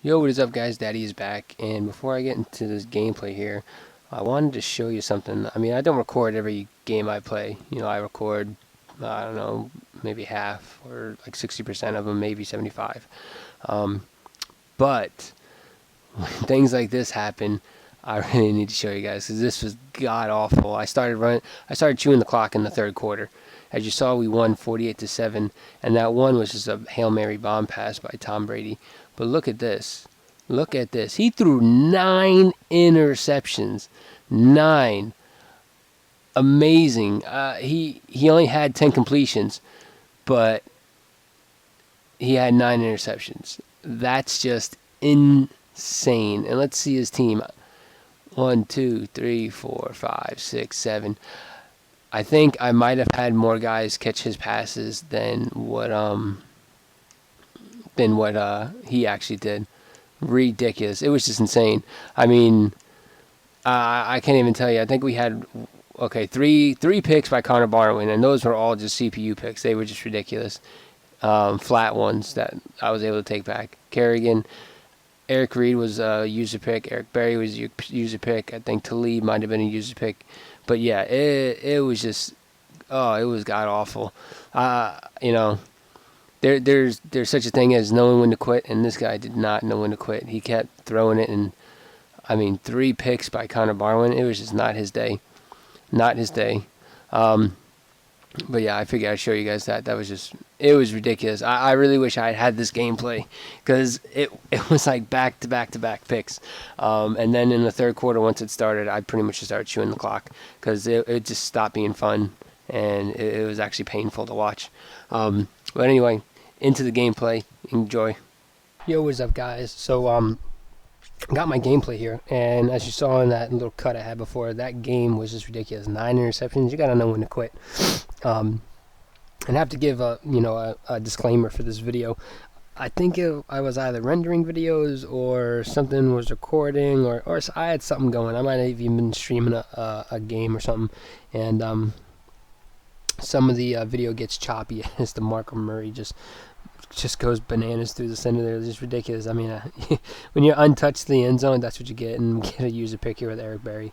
Yo, what is up guys, Daddy is back, and before I get into this gameplay here, I wanted to show you something. I mean, I don't record every game I play. I record, I don't know, maybe half or like 60% of them, maybe 75. But when things like this happen, I really need to show you guys because this was god awful. I started chewing the clock in the third quarter. As you saw, we won 48-7, and that one was just a Hail Mary bomb pass by Tom Brady. But look at this. Look at this. He threw 9 interceptions. 9. Amazing. He only had 10 completions, but he had 9 interceptions. That's just insane. And let's see his team. 1, 2, 3, 4, 5, 6, 7. I think I might have had more guys catch his passes than what he actually did. Ridiculous. It was just insane. I mean, I can't even tell you. I think we had three picks by Connor Barwin, and those were all just CPU picks. They were just ridiculous. Flat ones that I was able to take back. Kerrigan, Eric Reed was a user pick. Eric Berry was a user pick. I think Talib might have been a user pick. But yeah, it was just, it was god awful. There's such a thing as knowing when to quit, and this guy did not know when to quit. He kept throwing it, and I mean, 3 picks by Connor Barwin. It was just not his day. Not his day. But yeah, I figured I'd show you guys that. It was ridiculous. I really wish I had this gameplay because it was like back-to-back picks. And then in the third quarter, once it started, I pretty much just started chewing the clock because it just stopped being fun, and it was actually painful to watch. But anyway, into the gameplay. Enjoy. Yo, what's up, guys? So, got my gameplay here, and as you saw in that little cut I had before, that game was just ridiculous. 9 interceptions. You gotta know when to quit. And I have to give a disclaimer for this video. I think I was either rendering videos or something was recording, or I had something going. I might have even been streaming a game or something, and some of the video gets choppy as the Marco Murray just goes bananas through the center there. It's just ridiculous. I mean, when you're untouched to the end zone, that's what you get. And get a user pick here with Eric Berry.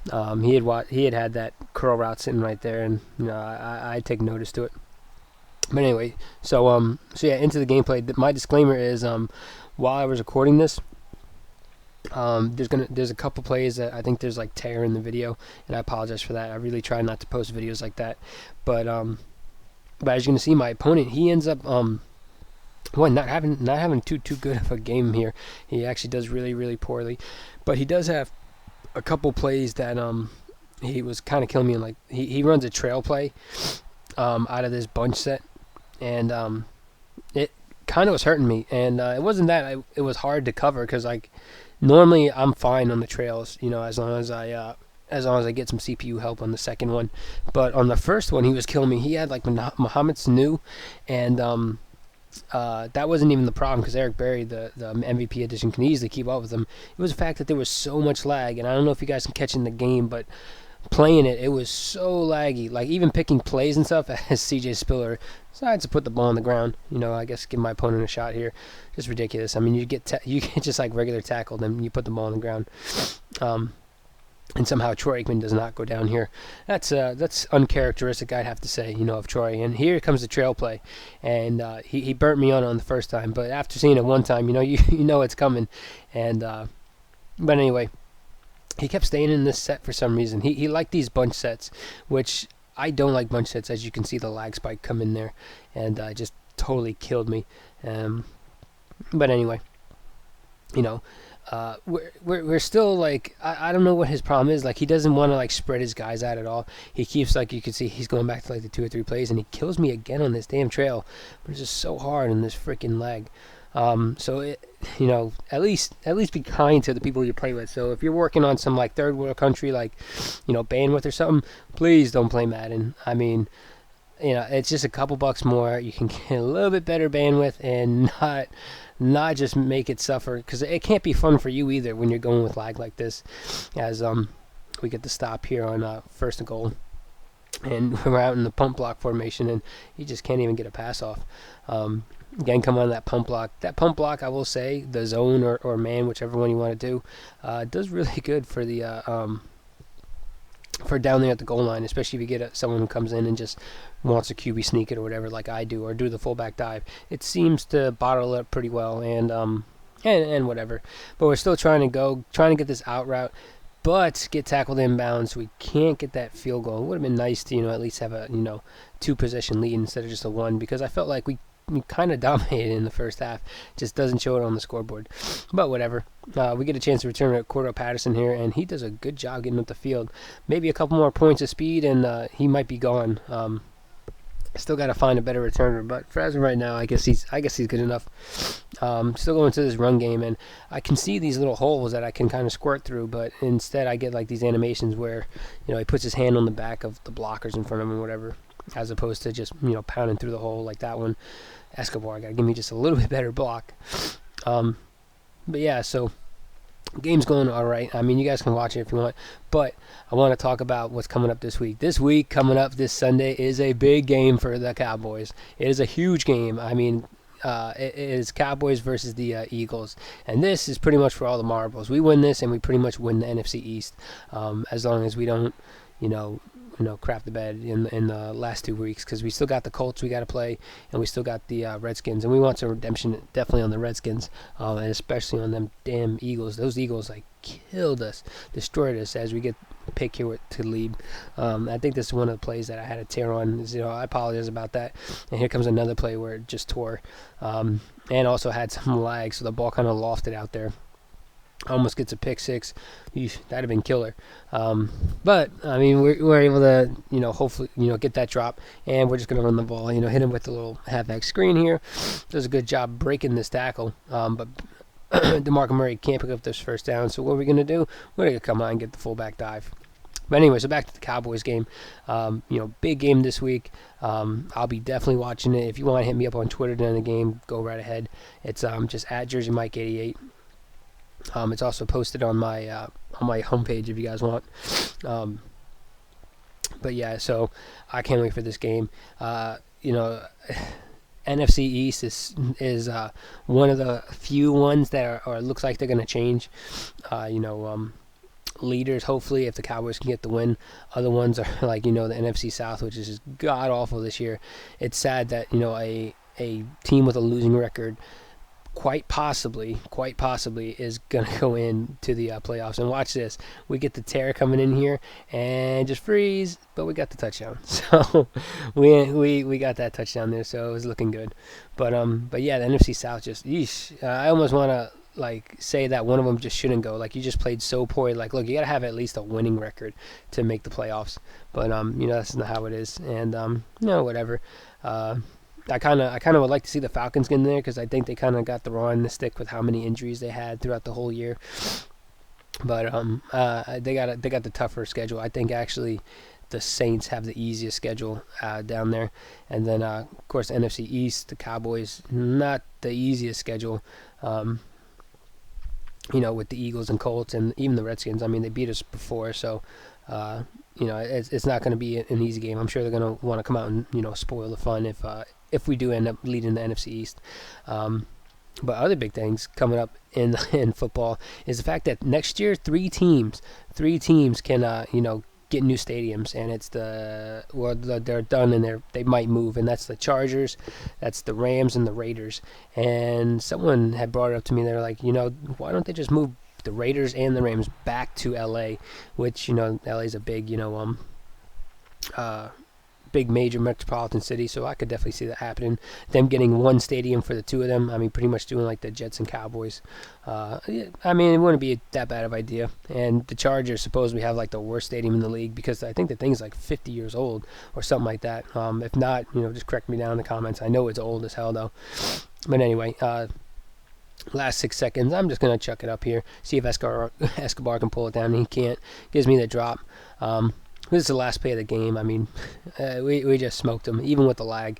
He had that curl route sitting right there, and I take notice to it. But anyway, so yeah, into the gameplay. My disclaimer is, while I was recording this, there's a couple plays that I think there's like tear in the video, and I apologize for that. I really try not to post videos like that, but as you're gonna see, my opponent, he ends up not having too good of a game here. He actually does really poorly, but he does have a couple plays that he was kind of killing me. Like he runs a trail play out of this bunch set, and it kind of was hurting me. And it wasn't that it was hard to cover, because like normally I'm fine on the trails, as long as I get some CPU help on the second one. But on the first one, he was killing me. He had like Mohamed Sanu, and that wasn't even the problem, because Eric Berry, the MVP edition, can easily keep up with him. It was the fact that there was so much lag, and I don't know if you guys can catch in the game, but playing it was so laggy. Like even picking plays and stuff, as CJ Spiller decides to put the ball on the ground. I guess give my opponent a shot here. Just ridiculous. I mean, you get just like regular tackle, then you put the ball on the ground. And somehow Troy Aikman does not go down here. That's uncharacteristic, I'd have to say, of Troy. And here comes the trail play, and he burnt me on the first time. But after seeing it one time, you know it's coming. And but anyway, he kept staying in this set for some reason. He liked these bunch sets, which I don't like bunch sets. As you can see, the lag spike come in there, and just totally killed me. But anyway, we're still like, I don't know what his problem is. Like, he doesn't want to like spread his guys out at all. He keeps, like you can see, he's going back to like the 2 or 3 plays, and he kills me again on this damn trail. But it's just so hard in this freaking lag. So at least be kind to the people you play with. So if you're working on some like third world country, like bandwidth or something, please don't play Madden. I mean, it's just a couple bucks more. You can get a little bit better bandwidth and not just make it suffer, because it can't be fun for you either when you're going with lag like this. As we get the stop here on first and goal, and we're out in the pump block formation, and he just can't even get a pass off. Again, come on that pump block. That pump block, I will say, the zone or man, whichever one you want to do, does really good for the for down there at the goal line, especially if you get someone who comes in and just wants to QB sneak it or whatever, like I do, or do the fullback dive. It seems to bottle it up pretty well, and whatever. But we're still trying to get this out route, but get tackled inbounds. So we can't get that field goal. It would have been nice to at least have a 2-possession lead instead of just a one, because I felt like we kind of dominated in the first half. Just doesn't show it on the scoreboard. But whatever. We get a chance to return at Cordell Patterson here, and he does a good job getting up the field. Maybe a couple more points of speed, and he might be gone. Still got to find a better returner, but for as of right now, I guess he's good enough. Still going to this run game, and I can see these little holes that I can kind of squirt through, but instead I get like these animations where he puts his hand on the back of the blockers in front of him, or whatever, as opposed to just pounding through the hole like that one. Escobar got to give me just a little bit better block. But yeah, so game's going all right. I mean, you guys can watch it if you want, but I want to talk about what's coming up this week. This week, coming up this Sunday, is a big game for the Cowboys. It is a huge game. I mean, it is Cowboys versus the Eagles, and this is pretty much for all the marbles. We win this, and we pretty much win the NFC East, as long as we don't, crap the bed in the last 2 weeks, because we still got the Colts we got to play, and we still got the Redskins, and we want some redemption definitely on the Redskins, and especially on them damn Eagles. Those Eagles killed us, destroyed us as we get pick here to lead. I think this is one of the plays that I had a tear on. I apologize about that. And here comes another play where it just tore, and also had some lag, so the ball kind of lofted out there. Almost gets a pick six. That'd have been killer. But I mean, we're able to, hopefully, get that drop, and we're just gonna run the ball. Hit him with the little halfback screen here. Does a good job breaking this tackle. But DeMarco Murray can't pick up this first down. So what are we gonna do? We're gonna come on and get the fullback dive. But anyway, so back to the Cowboys game. Big game this week. I'll be definitely watching it. If you want to hit me up on Twitter during the game, go right ahead. It's just at JerseyMike88. It's also posted on my homepage if you guys want. But yeah, so I can't wait for this game. NFC East is one of the few ones that are looks like they're going to change. Leaders, hopefully, if the Cowboys can get the win. Other ones are the NFC South, which is just god awful this year. It's sad that a team with a losing record quite possibly is going to go into the playoffs. And watch this. We get the tear coming in here and just freeze, but we got the touchdown. So we got that touchdown there, so it was looking good. But yeah, the NFC South just, yeesh. I almost want to say that one of them just shouldn't go. You just played so poorly. Look, you got to have at least a winning record to make the playoffs. But that's not how it is. And whatever. I kind of would like to see the Falcons get in there, because I think they kind of got the raw end of the stick with how many injuries they had throughout the whole year. But they got the tougher schedule. I think actually the Saints have the easiest schedule down there, and then of course NFC East, the Cowboys, not the easiest schedule. With the Eagles and Colts and even the Redskins. I mean, they beat us before, so it's not going to be an easy game. I'm sure they're going to want to come out and spoil the fun if we do end up leading the NFC East. But other big things coming up in football is the fact that next year three teams can get new stadiums, and they're done, and they might move, and that's the Chargers, that's the Rams, and the Raiders. And someone had brought it up to me. They're like, why don't they just move the Raiders and the Rams back to LA, which LA is a big big major metropolitan city, so I could definitely see that happening. Them getting one stadium for the two of them. I mean, pretty much doing like the Jets and Cowboys. I mean, it wouldn't be that bad of an idea. And the Chargers supposedly have the worst stadium in the league, because I think the thing's 50 years old or something like that. If not, just correct me down in the comments. I know it's old as hell though. But anyway, last 6 seconds, I'm just gonna chuck it up here, see if Escobar can pull it down. He can't. Gives me the drop. This is the last play of the game. I mean, we just smoked them, even with the lag.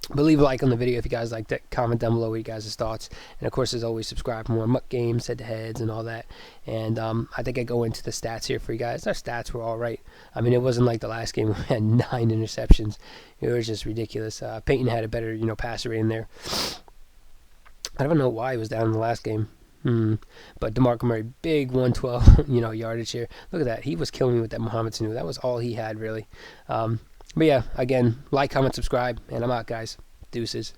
But leave a like on the video if you guys liked it. Comment down below what you guys' thoughts. And of course, as always, subscribe for more MUT games, head-to-heads, and all that. And I think I go into the stats here for you guys. Our stats were all right. I mean, it wasn't like the last game where we had 9 interceptions. It was just ridiculous. Peyton had a better, passer rating there. I don't know why he was down in the last game. But DeMarco Murray, big 112, yardage here. Look at that. He was killing me with that Mohamed Sanu. That was all he had, really. But yeah, again, like, comment, subscribe, and I'm out, guys. Deuces.